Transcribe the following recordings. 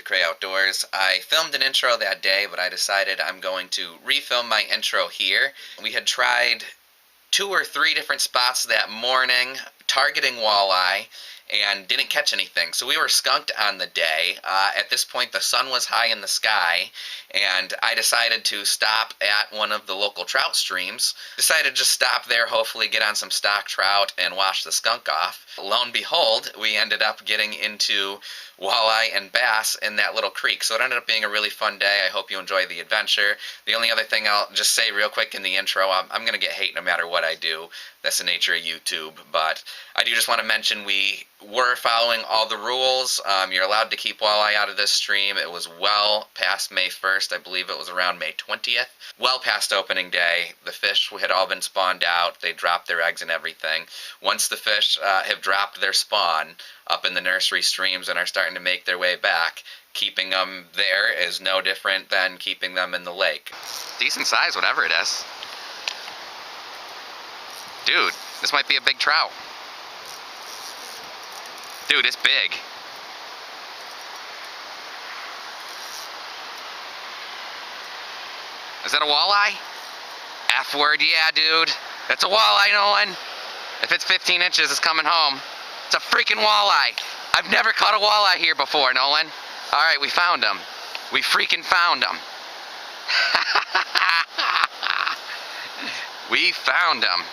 Cray Outdoors. I filmed an intro that day, but I decided I'm going to refilm my intro here. We had tried 2 or 3 different spots that morning targeting walleye and didn't catch anything. So we were skunked on the day. At this point, the sun was high in the sky, and I decided to stop at one of the local trout streams. Decided to just stop there, hopefully get on some stock trout and wash the skunk off. Lo and behold, we ended up getting into walleye and bass in that little creek. So it ended up being a really fun day. I hope you enjoy the adventure. The only other thing I'll just say real quick in the intro, I'm going to get hate no matter what I do. That's the nature of YouTube. But I do just want to mention we were following all the rules. You're allowed to keep walleye out of this stream. It was well past May 1st. I believe it was around May 20th. Well past opening day. The fish had all been spawned out. They dropped their eggs and everything. Once the fish have dropped their spawn up in the nursery streams and are starting to make their way back, keeping them there is no different than keeping them in the lake. Decent size, whatever it is. Dude, this might be a big trout. Dude, it's big. Is that a walleye? F word, yeah, dude. That's a walleye, Nolan. If it's 15 inches, it's coming home. It's a freaking walleye. I've never caught a walleye here before, Nolan. All right, we found him. We freaking found him. We found him.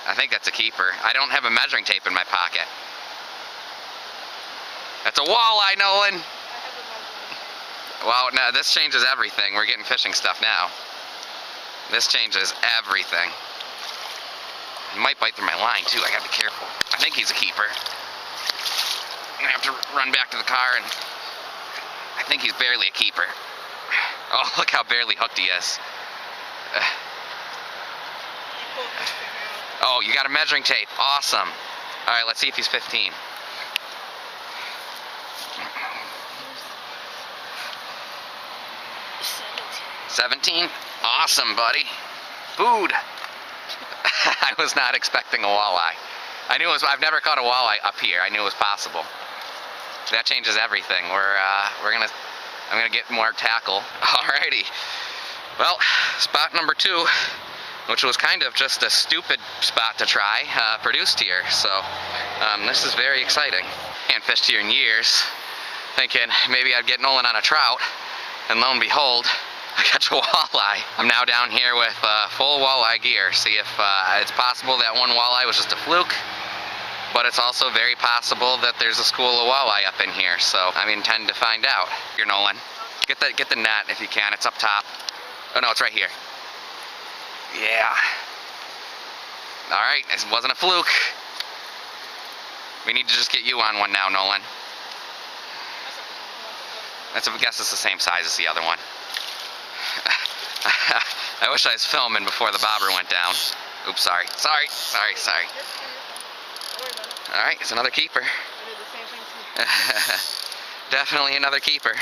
I think that's a keeper. I don't have a measuring tape in my pocket. That's a walleye, Nolan. Well, no, this changes everything. We're getting fishing stuff now. This changes everything. He might bite through my line, too. I gotta be careful. I think he's a keeper. I'm gonna have to run back to the car, and I think he's barely a keeper. Oh, look how barely hooked he is. Oh, you got a measuring tape. Awesome. All right, let's see if he's 15. $17? Awesome, buddy. Food. I was not expecting a walleye. I knew it was. I've never caught a walleye up here. I knew it was possible. That changes everything. I'm gonna get more tackle. Alrighty. Well, spot number 2, which was kind of just a stupid spot to try, produced here. So this is very exciting. Hadn't fished here in years, thinking maybe I'd get Nolan on a trout, and lo and behold, I catch a walleye. I'm now down here with full walleye gear. See if it's possible that one walleye was just a fluke, but it's also very possible that there's a school of walleye up in here. So I intend to find out. Here, Nolan, get the net if you can. It's up top. Oh no, it's right here. Yeah. All right, it wasn't a fluke. We need to just get you on one now, Nolan. I guess it's the same size as the other one. I wish I was filming before the bobber went down. Oops, sorry. All right, it's another keeper. Definitely another keeper.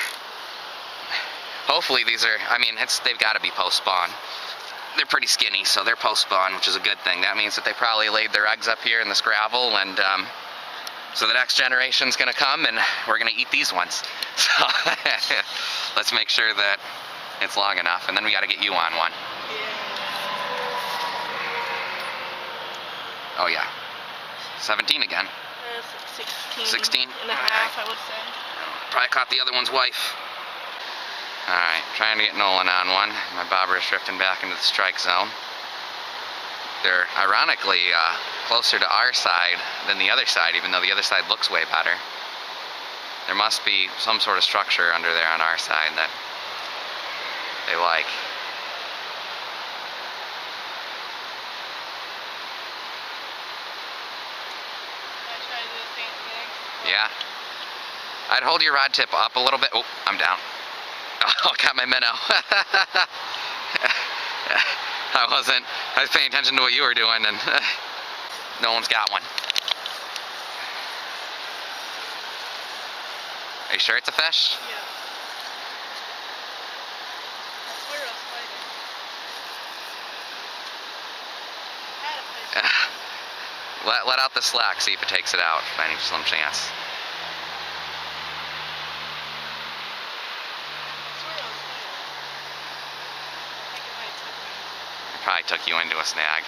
Hopefully these are, they've got to be post-spawn. They're pretty skinny, so they're post-spawn, which is a good thing. That means that they probably laid their eggs up here in this gravel, and so the next generation's gonna come, and we're gonna eat these ones. So let's make sure that it's long enough, and then we gotta get you on one. Oh yeah. 17 again. 16. 16? And a half, I would say. Probably caught the other one's wife. Alright, trying to get Nolan on one. My bobber is drifting back into the strike zone. They're ironically closer to our side than the other side, even though the other side looks way better. There must be some sort of structure under there on our side that they like. Yeah. I'd hold your rod tip up a little bit. Oh, I'm down. Oh, got my minnow. I was paying attention to what you were doing, and no one's got one. Are you sure it's a fish? Yeah. I swear I was fighting. Let out the slack, see if it takes it out by any slim chance. Probably took you into a snag.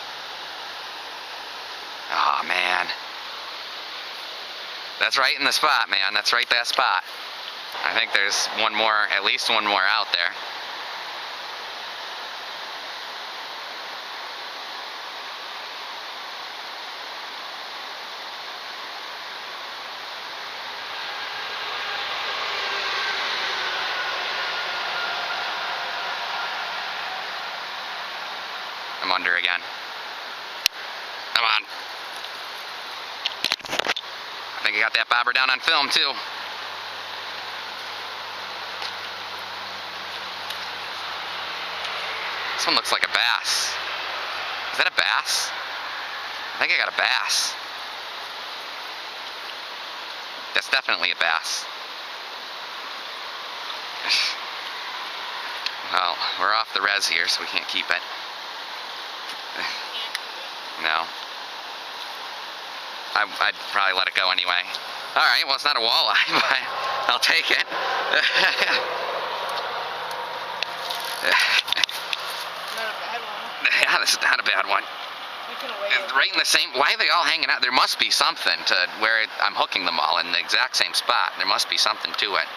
Oh man. That's right in the spot, man. That's right that spot. I think there's one more, at least one more out there. I'm under again. Come on. I think I got that bobber down on film too. This one looks like a bass. Is that a bass? I think I got a bass. That's definitely a bass. Well, we're off the res here, so we can't keep it. No. I'd probably let it go anyway. Alright, well it's not a walleye, but I'll take it. Not a bad one. Yeah, this is not a bad one. We can weigh it. Right in the same, why are they all hanging out? There must be something to where I'm hooking them all in the exact same spot. There must be something to it.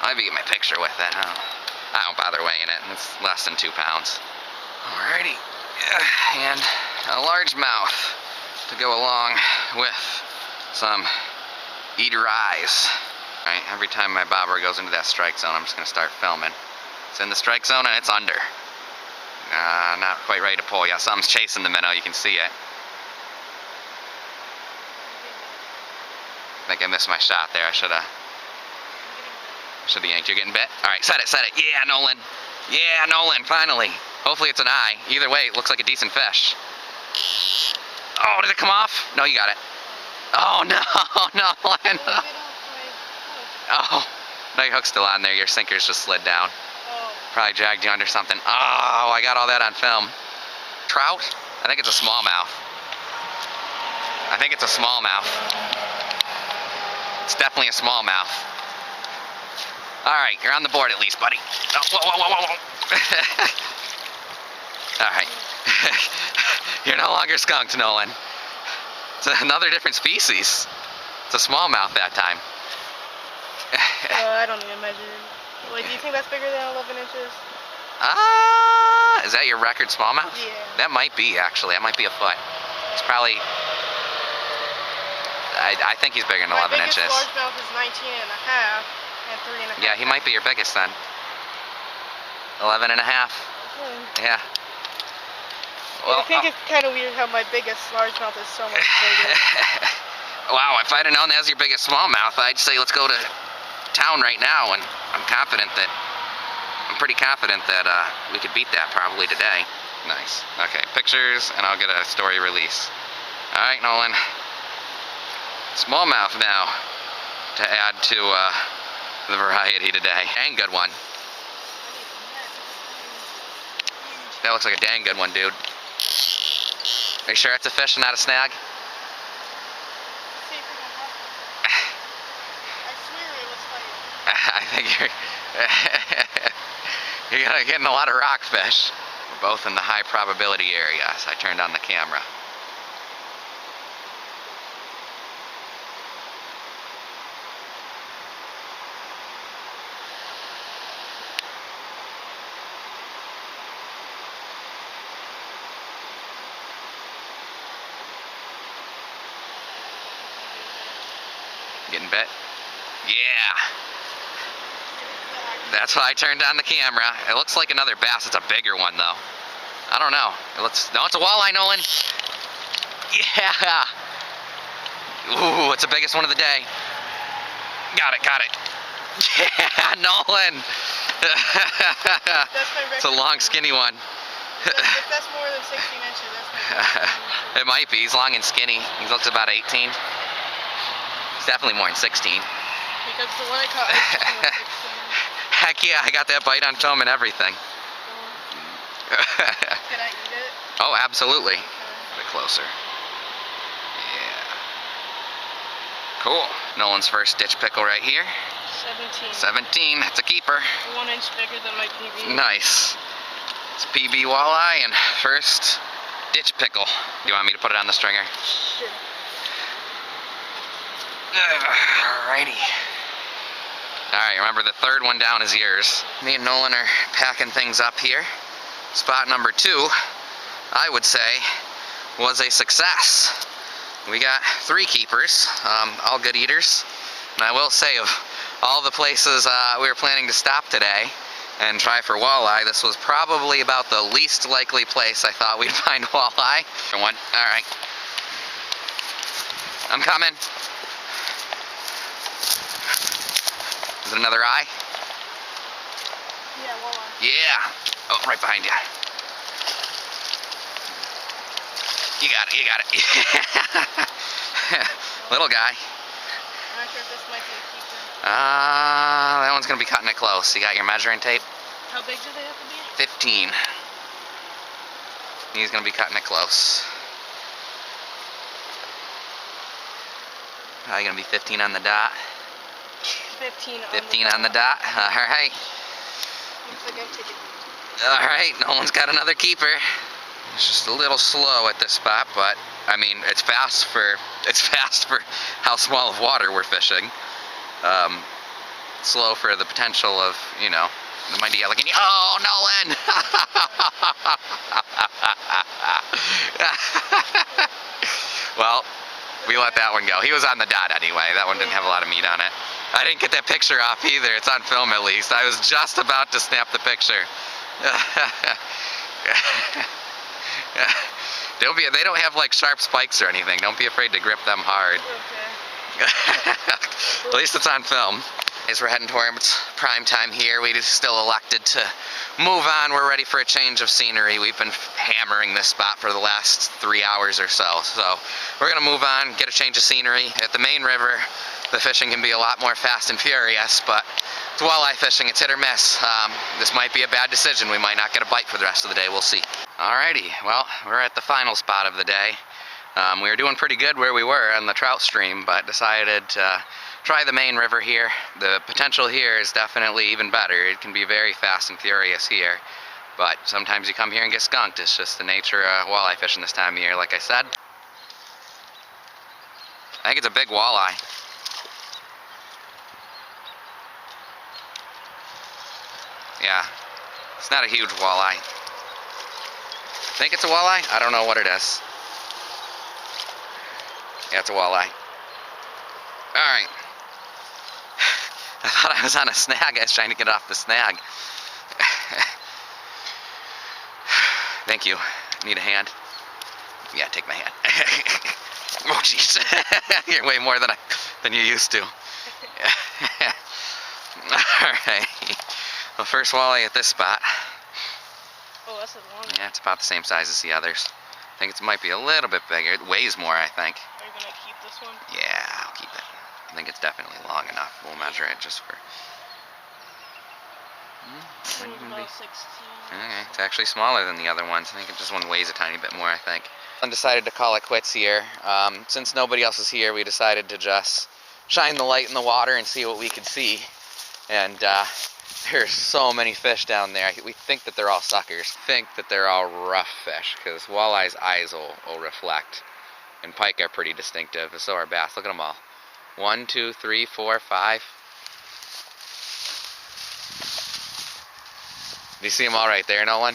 I'll maybe get my picture with it. I don't bother weighing it. It's less than 2 pounds. Alrighty. And a largemouth to go along with some eater eyes. Right, every time my bobber goes into that strike zone, I'm just going to start filming. It's in the strike zone and it's under. Not quite ready to pull yet. Something's chasing the minnow, you can see it. I think I missed my shot there. I should have yanked. You're getting bit? Alright, set it. Yeah, Nolan. Yeah, Nolan, finally. Hopefully it's an eye. Either way, it looks like a decent fish. Oh, did it come off? No, you got it. Oh, no, Nolan. Oh, no, your hook's still on there. Your sinker's just slid down. Probably dragged you under something. Oh, I got all that on film. Trout? I think it's a smallmouth. It's definitely a smallmouth. Alright, you're on the board at least, buddy. Oh, whoa. Alright. You're no longer skunked, Nolan. It's another different species. It's a smallmouth that time. I don't even measure. Wait, do you think that's bigger than 11 inches? Is that your record smallmouth? Yeah. That might be, actually. That might be a foot. It's probably... I think he's bigger than 11 inches. My biggest largemouth is 19 and a half and 3 and a half. Yeah, he might be your biggest then. 11 and a half. Yeah. Well, I think it's kind of weird how my biggest largemouth is so much bigger. Wow, if I'd have known that was your biggest smallmouth, I'd say let's go to town right now, and I'm pretty confident that we could beat that probably today. Nice. Okay, pictures, and I'll get a story release. Alright, Nolan. Smallmouth now to add to the variety today. Dang good one. That looks like a dang good one, dude. Are you sure it's a fish and not a snag? I think you're getting a lot of rockfish. We're both in the high probability area, so I turned on the camera. Getting bit? Yeah. That's why I turned on the camera. It looks like another bass. It's a bigger one, though. I don't know. No, it's a walleye, Nolan. Yeah. Ooh, it's the biggest one of the day. Got it. Yeah, Nolan. It's a long, skinny one. If that's more than 16 inches, that's my record. It might be. He's long and skinny. He looks about 18. He's definitely more than 16. Because the one I caught was 16. Heck yeah, I got that bite on film and everything. Can I eat it? Oh, absolutely. Okay. A bit closer. Yeah. Cool. Nolan's first ditch pickle right here. 17. 17. It's a keeper. 1 inch bigger than my PB. Nice. It's PB walleye and first ditch pickle. Do you want me to put it on the stringer? Sure. Alrighty. Alright, remember the third one down is yours. Me and Nolan are packing things up here. Spot number 2, I would say, was a success. We got 3 keepers, all good eaters. And I will say, of all the places we were planning to stop today and try for walleye, this was probably about the least likely place I thought we'd find walleye. One, alright. I'm coming. Is it another eye? Yeah, walleye. Yeah. Oh, right behind you. You got it, you got it. Little guy. I'm not sure if this might be a keeper. That one's gonna be cutting it close. You got your measuring tape? How big do they have to be? 15. He's gonna be cutting it close. Probably gonna be 15 on the dot. 15 on the dot. Alright. Looks like I take it. Alright, Nolan's got another keeper. It's just a little slow at this spot, but I mean it's fast for how small of water we're fishing. Slow for the potential of, you know, the mighty Allegheny. Oh, Nolan! Well, we let that one go. He was on the dot anyway. That one didn't have a lot of meat on it. I didn't get that picture off either. It's on film at least. I was just about to snap the picture. They don't have like sharp spikes or anything. Don't be afraid to grip them hard. Okay. At least it's on film. As we're heading towards prime time here, we still elected to move on. We're ready for a change of scenery. We've been hammering this spot for the last 3 hours or so. So we're gonna move on, get a change of scenery. At the main river, the fishing can be a lot more fast and furious, but it's walleye fishing, it's hit or miss. This might be a bad decision. We might not get a bite for the rest of the day. We'll see. Alrighty, well, we're at the final spot of the day. We were doing pretty good where we were on the Trout-Stream, but decided to try the main river here. The potential here is definitely even better. It can be very fast and furious here, but sometimes you come here and get skunked. It's just the nature of walleye fishing this time of year, like I said. I think it's a big walleye. Yeah, it's not a huge walleye. Think it's a walleye? I don't know what it is. Yeah, it's a walleye. Alright. I thought I was on a snag. I was trying to get off the snag. Thank you. Need a hand? Yeah, take my hand. Oh, jeez. You're way more than you used to. Alright. Well, first walleye at this spot. Oh, that's a long one. Yeah, it's about the same size as the others. I think it might be a little bit bigger. It weighs more, I think. Are you gonna keep this one? Yeah, I'll keep it. I think it's definitely long enough. We'll measure it just for... About 16. Okay, it's actually smaller than the other ones. I think this one weighs a tiny bit more, I think. I decided to call it quits here. Since nobody else is here, we decided to just shine the light in the water and see what we could see. And there's so many fish down there. We think that they're all suckers. Think that they're all rough fish, because walleye's eyes will reflect. And pike are pretty distinctive, and so are bass. Look at them all. 1, 2, 3, 4, 5. Do you see them all right there, Nolan?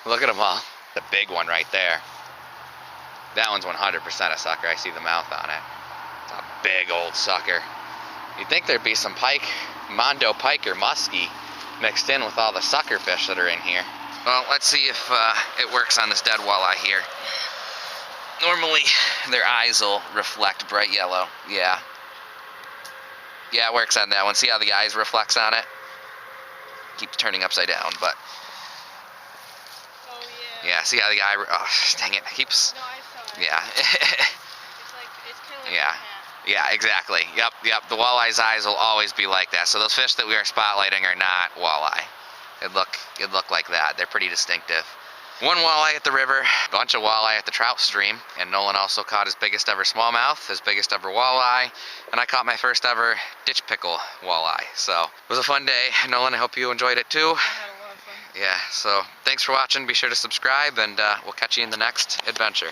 Look at them all. The big one right there. That one's 100% a sucker. I see the mouth on it. It's a big old sucker. You'd think there'd be some pike, mondo pike or muskie, mixed in with all the sucker fish that are in here. Well, let's see if it works on this dead walleye here. Normally, their eyes will reflect bright yellow. Yeah. Yeah, it works on that one. See how the eyes reflects on it? Keeps turning upside down, but... Oh, yeah. Yeah, see how the eye... Oh, dang it. It keeps... No, I saw it. Yeah. It's kind of like Yeah. a cat. Yeah, exactly. Yep. The walleye's eyes will always be like that. So those fish that we are spotlighting are not walleye. It'd look like that. They're pretty distinctive. One walleye at the river, a bunch of walleye at the Trout-Stream, and Nolan also caught his biggest ever smallmouth, his biggest ever walleye, and I caught my first ever ditch pickle walleye. So it was a fun day. Nolan, I hope you enjoyed it too. I had a lot of Yeah, so thanks for watching. Be sure to subscribe, and we'll catch you in the next adventure.